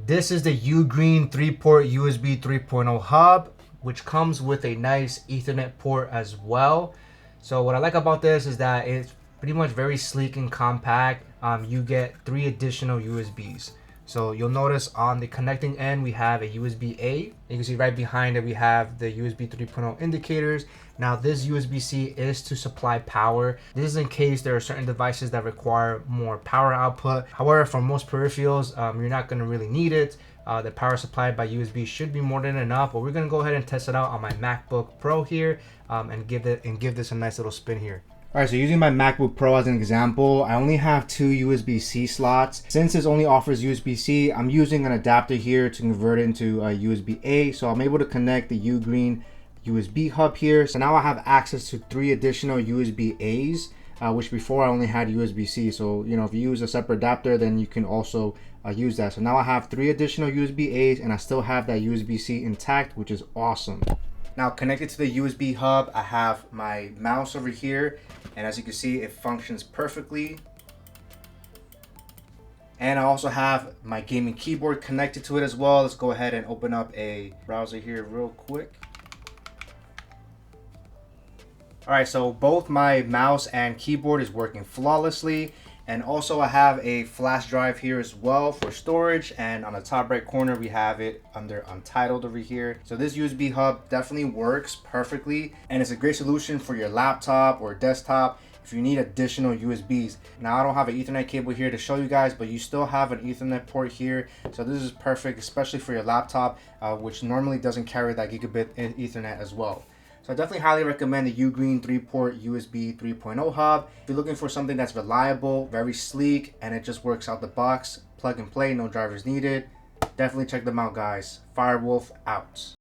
This is the UGREEN 3-port USB 3.0 hub, which comes with a nice Ethernet port as well. So what I like about this is that it's pretty much very sleek and compact. You get 3 additional USBs. So you'll notice on the connecting end we have a USB-A. You can see right behind it we have the USB 3.0 indicators. Now this USB-C is to supply power. This is in case there are certain devices that require more power output. However, for most peripherals, you're not going to really need it. The power supplied by USB should be more than enough, but we're going to go ahead and test it out on my MacBook Pro here and give this a nice little spin here. Alright, so using my MacBook Pro as an example, I only have 2 USB-C slots. Since this only offers USB-C, I'm using an adapter here to convert it into a USB-A. So I'm able to connect the UGREEN USB hub here. So now I have access to 3 additional USB-As, which before I only had USB-C. So, you know, if you use a separate adapter, then you can also use that. So now I have 3 additional USB-As and I still have that USB-C intact, which is awesome. Now connected to the USB hub, I have my mouse over here, and as you can see, it functions perfectly. And I also have my gaming keyboard connected to it as well. Let's go ahead and open up a browser here real quick. Alright, so both my mouse and keyboard is working flawlessly. And also I have a flash drive here as well for storage, and on the top right corner we have it under Untitled over here. So this USB hub definitely works perfectly, and it's a great solution for your laptop or desktop if you need additional USBs. Now I don't have an Ethernet cable here to show you guys, but you still have an Ethernet port here. So this is perfect, especially for your laptop, which normally doesn't carry that gigabit Ethernet as well. So I definitely highly recommend the UGREEN 3-port USB 3.0 hub. If you're looking for something that's reliable, very sleek, and it just works out the box, plug and play, no drivers needed, definitely check them out, guys. Firewolf out.